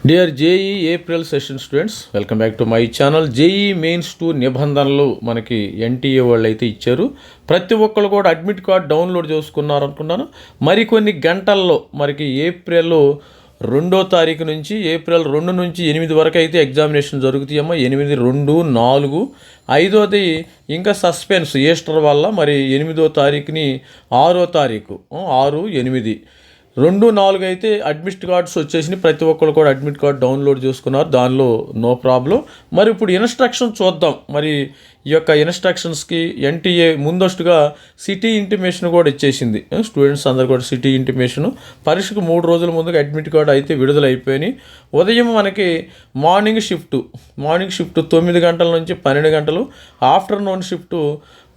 Dear JEE April session students, welcome back to my channel. JEE mains 2 నిబంధనలు మనకి NTA వాళ్ళు అయితే ఇచ్చారు. ప్రతి ఒక్కరు కూడా అడ్మిట్ కార్డ్ డౌన్లోడ్ చేసుకున్నారు అనుకున్నాను. మరికొన్ని గంటల్లో మనకి ఏప్రిల్ 2వ తారీఖు నుంచి ఏప్రిల్ 2 నుంచి 8 వరకు అయితే ఎగ్జామినేషన్ జరుగుతాయమ్మా. 8, 2, 4, 5వది ఇంకా సస్పెన్స్ ఈస్టర్ వల్ల మరి 8వ తారీఖుని 6వ తారీఖు 6, 8, 2, 4 అయితే అడ్మిట్ కార్డ్స్ వచ్చేసినాయి. ప్రతి ఒక్కరు కూడా అడ్మిట్ కార్డ్ డౌన్లోడ్ చేసుకున్నారు, దానిలో నో ప్రాబ్లం. మరి ఇప్పుడు ఇన్స్ట్రక్షన్ చూద్దాం. మరి ఈ యొక్క ఇన్స్ట్రక్షన్స్కి ఎన్టీఏ ముందస్తుగా సిటీ ఇంటిమేషన్ కూడా ఇచ్చేసింది. స్టూడెంట్స్ అందరు కూడా సిటీ ఇంటిమేషను పరీక్షకు 3 రోజుల ముందుగా అడ్మిట్ కార్డు అయితే విడుదల అయిపోయినాయి. ఉదయం మనకి మార్నింగ్ షిఫ్ట్ 9 గంటల నుంచి 12 గంటలు, ఆఫ్టర్నూన్ షిఫ్ట్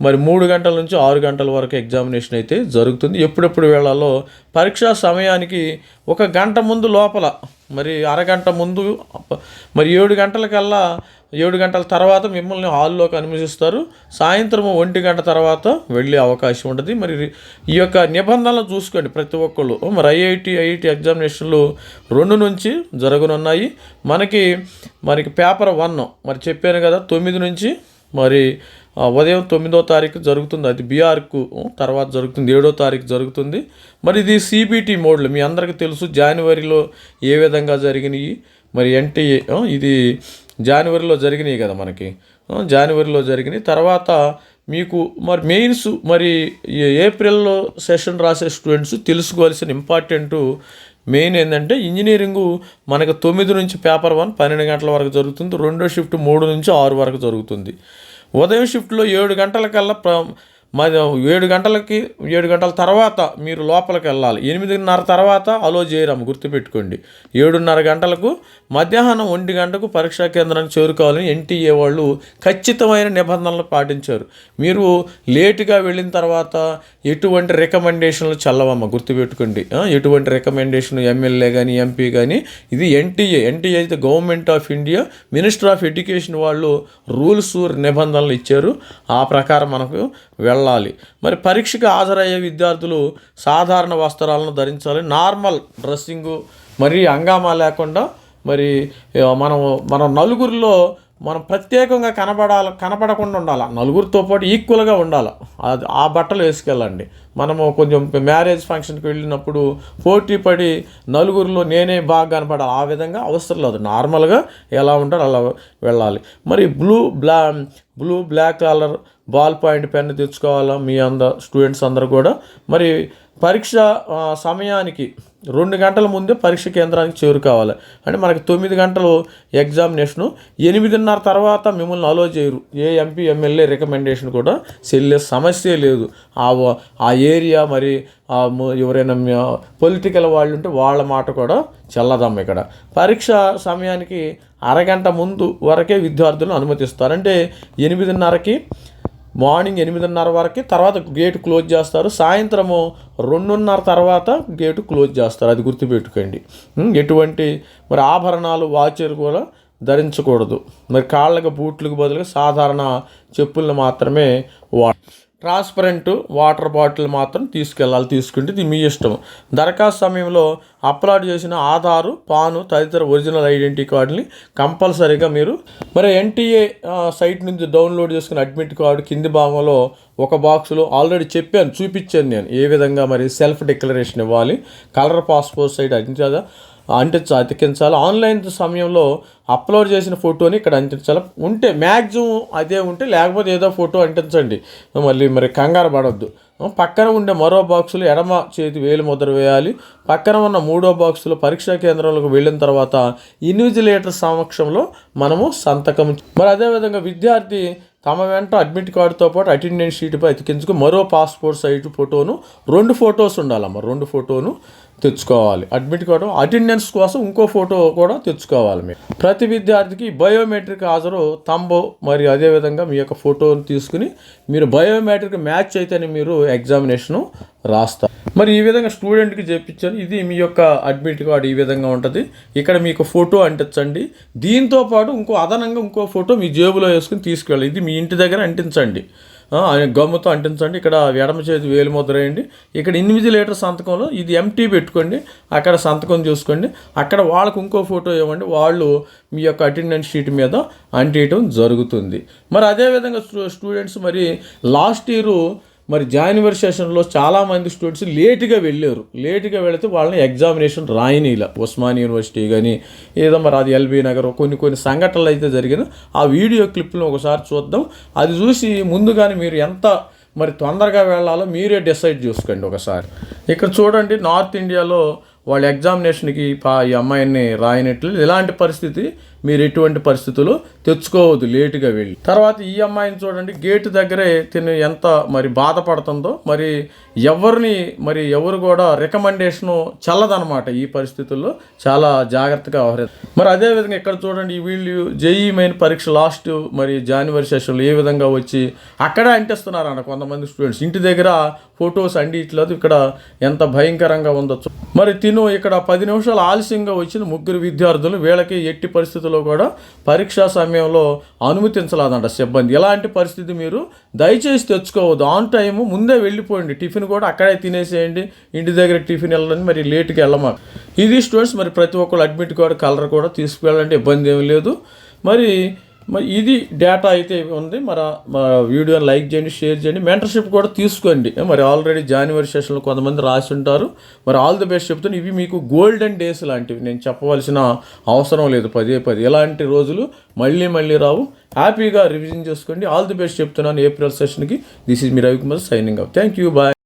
మరి 3 గంటల నుంచి 6 గంటల వరకు ఎగ్జామినేషన్ అయితే జరుగుతుంది. ఎప్పుడెప్పుడు వేళల్లో పరీక్షా సమయానికి 1 గంట ముందు లోపల మరి అరగంట ముందు మరి 7 గంటలకల్లా 7 గంటల తర్వాత మిమ్మల్ని హాల్లోకి అనుమతిస్తారు. సాయంత్రం 1 గంట తర్వాత వెళ్ళే అవకాశం ఉంటుంది. మరి ఈ యొక్క నిబంధనలు చూసుకోండి ప్రతి ఒక్కళ్ళు. మరి ఐఐటి ఎగ్జామినేషన్లు 2 నుంచి జరగనున్నాయి. మనకి పేపర్ 1 మరి చెప్పాను కదా 9 నుంచి మరి ఉదయం 9వ తారీఖు జరుగుతుంది. అది బీఆర్కు తర్వాత జరుగుతుంది. 7వ తారీఖు జరుగుతుంది. మరి ఇది సిబిటి మోడ్లో మీ అందరికీ తెలుసు. జనవరిలో ఏ విధంగా జరిగినాయి మరి ఎన్టీఏ ఇది జనవరిలో జరిగినాయి కదా మనకి. జనవరిలో జరిగినాయి. తర్వాత మీకు మరి మెయిన్స్ మరి ఏప్రిల్లో సెషన్ రాసే స్టూడెంట్స్ తెలుసుకోవాల్సిన ఇంపార్టెంట్ మెయిన్ ఏంటంటే ఇంజనీరింగు మనకు 9 నుంచి పేపర్ 1 12 గంటల వరకు జరుగుతుంది. 2వ షిఫ్ట్ 3 నుంచి 6 వరకు జరుగుతుంది. ఉదయం షిఫ్ట్లో 7 గంటలకల్లా 7 గంటల తర్వాత మీరు లోపలికి వెళ్ళాలి. 8:30 తర్వాత అలో చేయరాము, గుర్తుపెట్టుకోండి. 7:30 గంటలకు మధ్యాహ్నం 1 గంటకు పరీక్షా కేంద్రానికి చేరుకోవాలని ఎన్టీఏ వాళ్ళు ఖచ్చితమైన నిబంధనలు పాటించారు. మీరు లేటుగా వెళ్ళిన తర్వాత ఎటువంటి రికమెండేషన్లు చల్లవమ్మ, గుర్తుపెట్టుకోండి. ఎటువంటి రికమెండేషన్ ఎమ్మెల్యే కానీ ఎంపీ కానీ, ఇది ఎన్టీఏ అయితే government of India minister of education వాళ్ళు రూల్స్ నిబంధనలు ఇచ్చారు. ఆ ప్రకారం మనకు వెళ్ళాలి. మరి పరీక్షకు హాజరయ్యే విద్యార్థులు సాధారణ వస్త్రాలను ధరించాలి. నార్మల్ డ్రెస్సింగు మరి హంగామా లేకుండా మరి మనం నలుగురిలో మనం ప్రత్యేకంగా కనపడకుండా ఉండాలి. నలుగురితో పాటు ఈక్వల్గా ఉండాలి. ఆ బట్టలు వేసుకెళ్ళండి. మనము కొంచెం మ్యారేజ్ ఫంక్షన్కి వెళ్ళినప్పుడు పోటీ పడి నలుగురిలో నేనే బాగా కనపడాలి, ఆ విధంగా అవసరం లేదు. నార్మల్గా ఎలా ఉంటారో అలా వెళ్ళాలి. మరి blue black colour ball point pen తెచ్చుకోవాలా మీ స్టూడెంట్స్ అందరూ కూడా. మరి పరీక్ష సమయానికి 2 గంటల ముందే పరీక్ష కేంద్రానికి చేరుకోవాలి. అంటే మనకి 9 గంటలు ఎగ్జామినేషను. 8:30 తర్వాత మిమ్మల్ని అలో చేయరు. ఏ ఎంపీ ఎమ్మెల్యే రికమెండేషన్ కూడా చెల్లే సమస్య లేదు. ఆ ఏరియా మరి ఎవరైనా పొలిటికల్ వాళ్ళు ఉంటే వాళ్ళ మాట కూడా చెల్లదమ్మ. ఇక్కడ పరీక్ష సమయానికి అరగంట ముందు వరకే విద్యార్థులను అనుమతిస్తారు. అంటే 8:30కి మార్నింగ్ 8:30 వరకు, తర్వాత గేటు క్లోజ్ చేస్తారు. సాయంత్రము 2:30 తర్వాత గేటు క్లోజ్ చేస్తారు. అది గుర్తుపెట్టుకోండి. ఎటువంటి మరి ఆభరణాలు వాచర్ కూడా ధరించకూడదు. మరి కాళ్ళకు బూట్లకు బదులుగా సాధారణ చెప్పులను మాత్రమే ట్రాన్స్పరెంట్ వాటర్ బాటిల్ మాత్రం తీసుకుంటే ఇది మీ ఇష్టం. దరఖాస్తు సమయంలో అప్లోడ్ చేసిన ఆధారు, పాను తదితర ఒరిజినల్ ఐడెంటిటీ కార్డుని కంపల్సరీగా మీరు మరి ఎన్టీఏ సైట్ నుంచి డౌన్లోడ్ చేసుకున్న అడ్మిట్ కార్డు కింది భాగంలో ఒక బాక్సులో ఆల్రెడీ చూపించాను నేను ఏ విధంగా మరి సెల్ఫ్ డిక్లరేషన్ ఇవ్వాలి. కలర్ పాస్పోర్ట్ సైట్ అతికించాలి. ఆన్లైన్ సమయంలో అప్లోడ్ చేసిన ఫోటోని ఇక్కడ అంటించాలి. ఉంటే మ్యాక్సిమం అదే ఉంటే, లేకపోతే ఏదో ఫోటో అంటించండి. మరి కంగారు పడవద్దు. పక్కన ఉండే మరో బాక్సులో ఎడమ చేతి వేలు ముద్ర వేయాలి. పక్కన ఉన్న 3వ బాక్సులో పరీక్షా కేంద్రంలోకి వెళ్ళిన తర్వాత ఇన్విజిలేటర్ సమక్షంలో మనము సంతకం. మరి అదేవిధంగా విద్యార్థి తమ వెంట అడ్మిట్ కార్డుతో పాటు అటెండెన్స్ షీట్పై అతికించుకు మరో పాస్పోర్ట్ సైజ్ ఫోటోను 2 ఫొటోస్ ఉండాలమ్మ. 2 ఫోటోను తెచ్చుకోవాలి. అడ్మిట్ కార్డు అటెండెన్స్ కోసం ఇంకో ఫోటో కూడా తెచ్చుకోవాలి. మీరు ప్రతి విద్యార్థికి బయోమెట్రిక్ హాజరు తంబో మరి అదేవిధంగా మీ యొక్క ఫోటోను తీసుకుని మీరు బయోమెట్రిక్ మ్యాచ్ అయితేనే మీరు ఎగ్జామినేషను రాస్తారు. మరి ఈ విధంగా స్టూడెంట్కి చెప్పించాను. ఇది మీ యొక్క అడ్మిట్ కార్డు ఈ విధంగా ఉంటుంది. ఇక్కడ మీకు ఫోటో అంటించండి. దీంతో పాటు అదనంగా ఇంకో ఫోటో మీ జేబులో వేసుకుని తీసుకెళ్ళాలి. ఇది మీ ఇంటి దగ్గర అంటించండి. గమ్ముతో అంటించండి. ఇక్కడ ఎడమ చేతి వేలు ముద్ర వేయండి. ఇక్కడ ఇన్విజిలేటర్ సంతకంలో ఇది ఎంటీ పెట్టుకోండి, అక్కడ సంతకం చూసుకోండి. అక్కడ వాళ్ళకు ఇంకో ఫోటో ఇవ్వండి, వాళ్ళు మీ యొక్క అటెండెన్స్ షీట్ మీద అంటించడం జరుగుతుంది. మరి అదేవిధంగా స్టూడెంట్స్ మరి లాస్ట్ ఇయర్ మరి జనవరి సెషన్లో చాలామంది స్టూడెంట్స్ లేటుగా వెళితే వాళ్ళని ఎగ్జామినేషన్ రాయనీలా. ఉస్మానియా యూనివర్సిటీ కానీ ఏదో మరి అది ఎల్బీ నగర్ కొన్ని సంఘటనలు అయితే జరిగిన ఆ వీడియో క్లిప్లను ఒకసారి చూద్దాం. అది చూసి ముందుగానే మీరు ఎంత మరి తొందరగా వెళ్ళాలో మీరే డిసైడ్ చేసుకోండి ఒకసారి. ఇక్కడ చూడండి, నార్త్ ఇండియాలో వాళ్ళ ఎగ్జామినేషన్కి ఈ అమ్మాయిని రాయనట్లు ఇలాంటి పరిస్థితి మీరు ఎటువంటి పరిస్థితుల్లో తెచ్చుకోవద్దు లేటుగా వెళ్ళి. తర్వాత ఈ అమ్మాయిని చూడండి, గేటు దగ్గరే తిని ఎంత మరి బాధపడుతుందో. మరి ఎవరు కూడా రికమెండేషను చల్లదనమాట ఈ పరిస్థితుల్లో. చాలా జాగ్రత్తగా వ్యవహరిస్తారు. మరి అదేవిధంగా ఇక్కడ చూడండి, వీళ్ళు జేఈ మెయిన్ పరీక్ష లాస్ట్ మరి జనవరి సెషన్లో ఏ విధంగా వచ్చి అక్కడే అంటిస్తున్నారన్న కొంతమంది స్టూడెంట్స్ ఇంటి దగ్గర ఫొటోస్ అంటిట్లేదు. ఇక్కడ ఎంత భయంకరంగా ఉందో. మరి ఇక్కడ 10 నిమిషాలు ఆలస్యంగా వచ్చిన 3 విద్యార్థులు, వీళ్ళకి ఎట్టి పరిస్థితుల్లో కూడా పరీక్షా సమయంలో అనుమతించలేదంట సిబ్బంది. ఇలాంటి పరిస్థితి మీరు దయచేసి తెచ్చుకోవద్దు. ఆన్ టైము ముందే వెళ్ళిపోండి, టిఫిన్ కూడా అక్కడే తినేసేయండి. ఇంటి దగ్గర టిఫిన్ వెళ్ళండి, మరి లేట్గా వెళ్ళమా. ఇది స్టూడెంట్స్ మరి ప్రతి ఒక్కరు అడ్మిట్ కార్డు కలర్ కూడా తీసుకువెళ్ళండి, ఇబ్బంది ఏమి లేదు. మరి ఇది డేటా అయితే ఉంది. మరి వీడియోని లైక్ చేయండి, షేర్ చేయండి, మెంటర్షిప్ కూడా తీసుకోండి. మరి ఆల్రెడీ జనవరి సెషన్లో కొంతమంది రాసి ఉంటారు. మరి ఆల్ ది బెస్ట్ చెప్తాను. ఇవి మీకు గోల్డెన్ డేస్ లాంటివి, నేను చెప్పవలసిన అవసరం లేదు. పదే ఇలాంటి రోజులు మళ్ళీ రావు. హ్యాపీగా రివిజన్ చేసుకోండి. ఆల్ ది బెస్ట్ చెప్తున్నాను ఏప్రిల్ సెషన్కి. This is me Ravikumar signing off. Thank you, bye.